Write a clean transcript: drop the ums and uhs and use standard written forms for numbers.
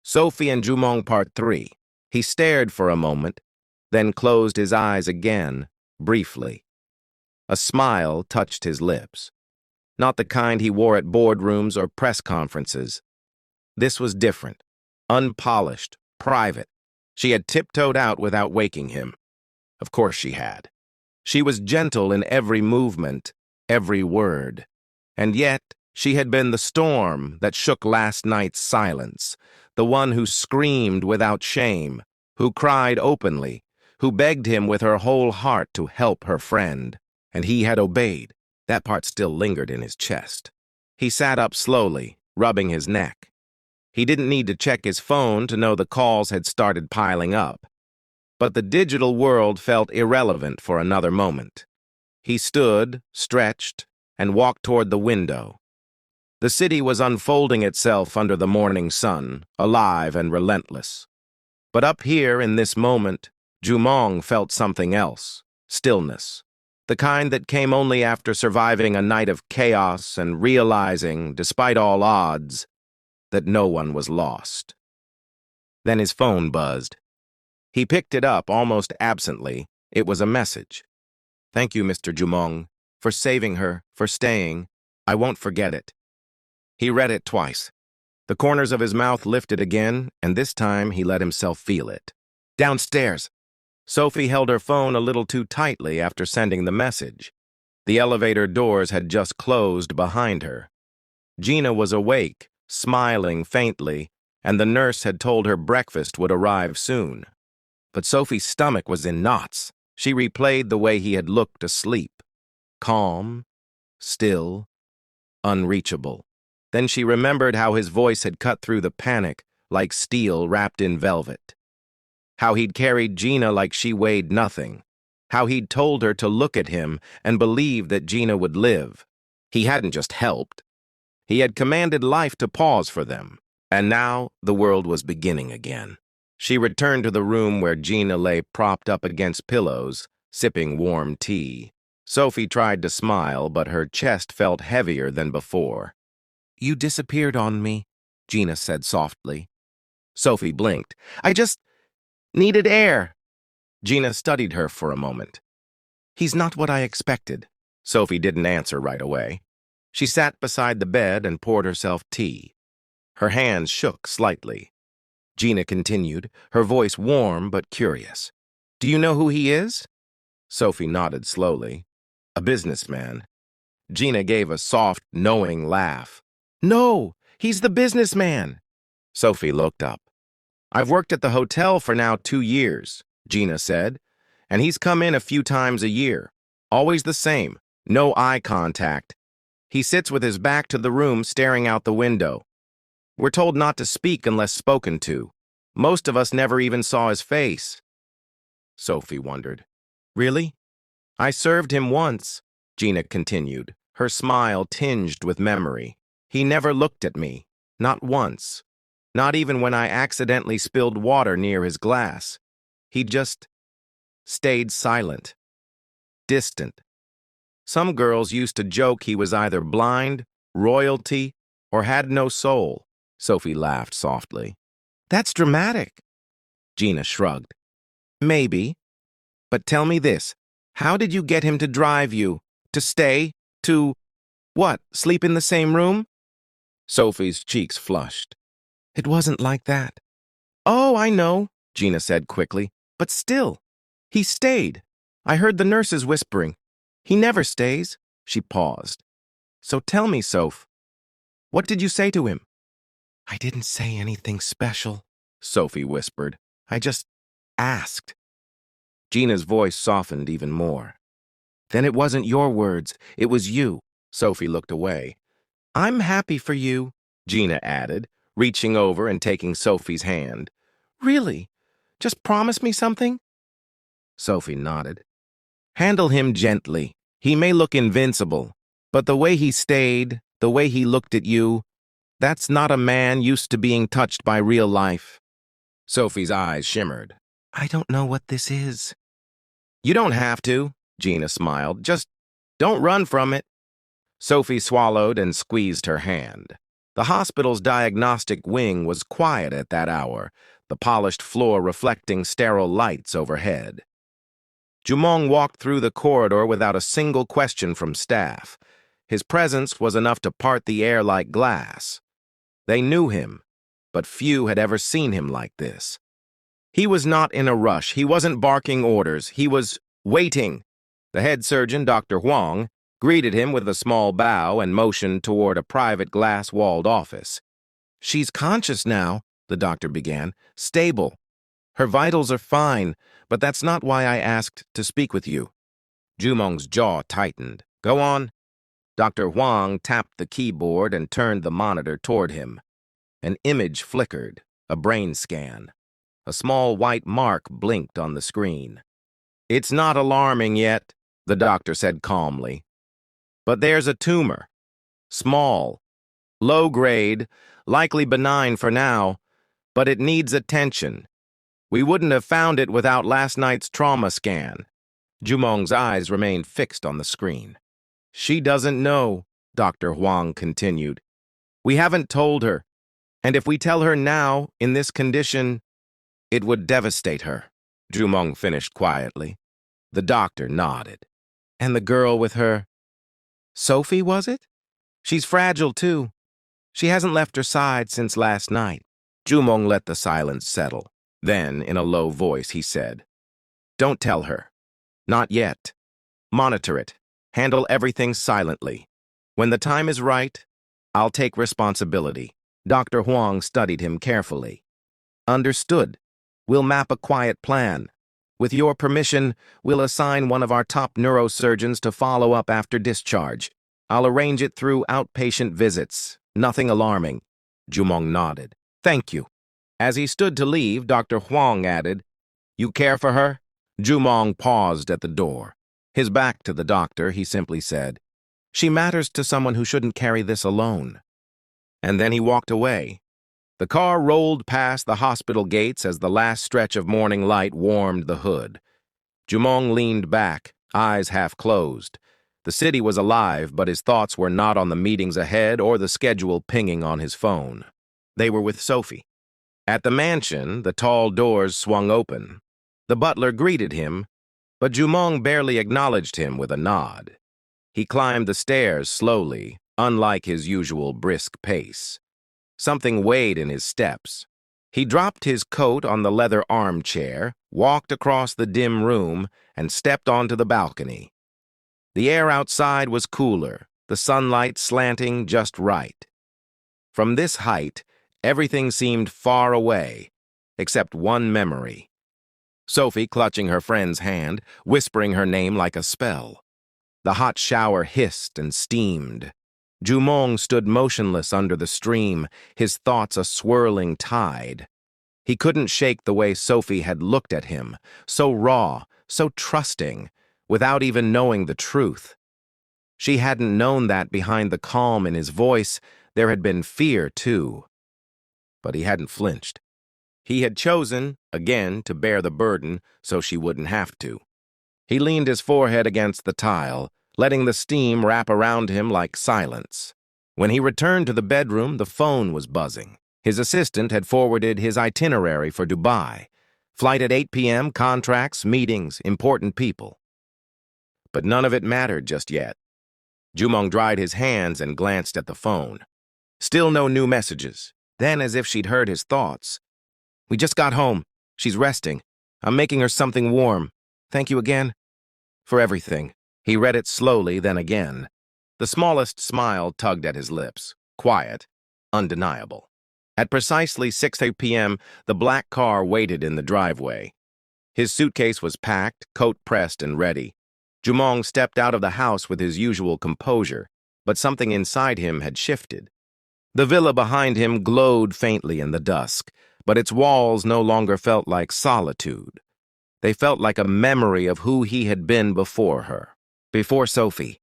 Sophie and Jumong Part 3. He stared for a moment, then closed his eyes again, briefly. A smile touched his lips. Not the kind he wore at boardrooms or press conferences. This was different, unpolished, private. She had tiptoed out without waking him. Of course she had. She was gentle in every movement, every word. And yet, she had been the storm that shook last night's silence, the one who screamed without shame, who cried openly, who begged him with her whole heart to help her friend. And he had obeyed. That part still lingered in his chest. He sat up slowly, rubbing his neck. He didn't need to check his phone to know the calls had started piling up. But the digital world felt irrelevant for another moment. He stood, stretched, and walked toward the window. The city was unfolding itself under the morning sun, alive and relentless. But up here in this moment, Jumong felt something else, stillness. The kind that came only after surviving a night of chaos and realizing, despite all odds, that no one was lost. Then his phone buzzed. He picked it up almost absently. It was a message. "Thank you, Mr. Jumong, for saving her, for staying. I won't forget it." He read it twice. The corners of his mouth lifted again, and this time he let himself feel it. Downstairs. Sophie held her phone a little too tightly after sending the message. The elevator doors had just closed behind her. Gina was awake, smiling faintly, and the nurse had told her breakfast would arrive soon. But Sophie's stomach was in knots. She replayed the way he had looked asleep. Calm, still, unreachable. Then she remembered how his voice had cut through the panic like steel wrapped in velvet. How he'd carried Gina like she weighed nothing. How he'd told her to look at him and believe that Gina would live. He hadn't just helped. He had commanded life to pause for them. And now the world was beginning again. She returned to the room where Gina lay propped up against pillows, sipping warm tea. Sophie tried to smile, but her chest felt heavier than before. "You disappeared on me," Gina said softly. Sophie blinked. "I just needed air." Gina studied her for a moment. "He's not what I expected." Sophie didn't answer right away. She sat beside the bed and poured herself tea. Her hands shook slightly. Gina continued, her voice warm but curious. "Do you know who he is?" Sophie nodded slowly. "A businessman." Gina gave a soft, knowing laugh. "No, he's the businessman." Sophie looked up. "I've worked at the hotel for now 2 years," Gina said, "and he's come in a few times a year. Always the same, no eye contact. He sits with his back to the room staring out the window. We're told not to speak unless spoken to. Most of us never even saw his face." Sophie wondered. "Really?" "I served him once," Gina continued, her smile tinged with memory. "He never looked at me, not once. Not even when I accidentally spilled water near his glass. He just stayed silent, distant. Some girls used to joke he was either blind, royalty, or had no soul." Sophie laughed softly. "That's dramatic." Gina shrugged. "Maybe. But tell me this. How did you get him to drive you? To stay? To, what, sleep in the same room?" Sophie's cheeks flushed. "It wasn't like that." "Oh, I know," Gina said quickly. "But still, he stayed. I heard the nurses whispering. He never stays." She paused. "So tell me, Soph, what did you say to him?" "I didn't say anything special," Sophie whispered. "I just asked." Gina's voice softened even more. "Then it wasn't your words, it was you." Sophie looked away. "I'm happy for you," Gina added, reaching over and taking Sophie's hand. "Really? Just promise me something?" Sophie nodded. "Handle him gently. He may look invincible, but the way he stayed, the way he looked at you, that's not a man used to being touched by real life." Sophie's eyes shimmered. "I don't know what this is." "You don't have to," Gina smiled. "Just don't run from it." Sophie swallowed and squeezed her hand. The hospital's diagnostic wing was quiet at that hour, the polished floor reflecting sterile lights overhead. Jumong walked through the corridor without a single question from staff. His presence was enough to part the air like glass. They knew him, but few had ever seen him like this. He was not in a rush. He wasn't barking orders. He was waiting. The head surgeon, Dr. Huang, greeted him with a small bow and motioned toward a private glass-walled office. "She's conscious now," the doctor began. "Stable. Her vitals are fine, but that's not why I asked to speak with you." Jumong's jaw tightened. "Go on." Dr. Huang tapped the keyboard and turned the monitor toward him. An image flickered, a brain scan. A small white mark blinked on the screen. "It's not alarming yet," the doctor said calmly. "But there's a tumor. Small, low grade, likely benign for now, but it needs attention. We wouldn't have found it without last night's trauma scan." Jumong's eyes remained fixed on the screen. "She doesn't know," Dr. Huang continued. "We haven't told her, and if we tell her now, in this condition, it would devastate her." Jumong finished quietly. The doctor nodded. "And the girl with her? Sophie, was it? She's fragile, too. She hasn't left her side since last night." Jumong let the silence settle. Then, in a low voice, he said, "Don't tell her. Not yet. Monitor it. Handle everything silently. When the time is right, I'll take responsibility." Dr. Huang studied him carefully. "Understood. We'll map a quiet plan. With your permission, we'll assign one of our top neurosurgeons to follow up after discharge. I'll arrange it through outpatient visits. Nothing alarming." Jumong nodded. "Thank you." As he stood to leave, Dr. Huang added, "You care for her?" Jumong paused at the door. His back to the doctor, he simply said, "She matters to someone who shouldn't carry this alone." And then he walked away. The car rolled past the hospital gates as the last stretch of morning light warmed the hood. Jumong leaned back, eyes half closed. The city was alive, but his thoughts were not on the meetings ahead or the schedule pinging on his phone. They were with Sophie. At the mansion, the tall doors swung open. The butler greeted him, but Jumong barely acknowledged him with a nod. He climbed the stairs slowly, unlike his usual brisk pace. Something weighed in his steps. He dropped his coat on the leather armchair, walked across the dim room, and stepped onto the balcony. The air outside was cooler, the sunlight slanting just right. From this height, everything seemed far away, except one memory. Sophie clutching her friend's hand, whispering her name like a spell. The hot shower hissed and steamed. Jumong stood motionless under the stream, his thoughts a swirling tide. He couldn't shake the way Sophie had looked at him, so raw, so trusting, without even knowing the truth. She hadn't known that behind the calm in his voice, there had been fear, too. But he hadn't flinched. He had chosen, again, to bear the burden so she wouldn't have to. He leaned his forehead against the tile, letting the steam wrap around him like silence. When he returned to the bedroom, the phone was buzzing. His assistant had forwarded his itinerary for Dubai. Flight at 8 p.m., contracts, meetings, important people. But none of it mattered just yet. Jumong dried his hands and glanced at the phone. Still no new messages. Then, as if she'd heard his thoughts, "We just got home. She's resting. I'm making her something warm. Thank you again for everything." He read it slowly, then again. The smallest smile tugged at his lips, quiet, undeniable. At precisely 6 p.m., the black car waited in the driveway. His suitcase was packed, coat pressed and ready. Jumong stepped out of the house with his usual composure, but something inside him had shifted. The villa behind him glowed faintly in the dusk, but its walls no longer felt like solitude. They felt like a memory of who he had been before her, before Sophie.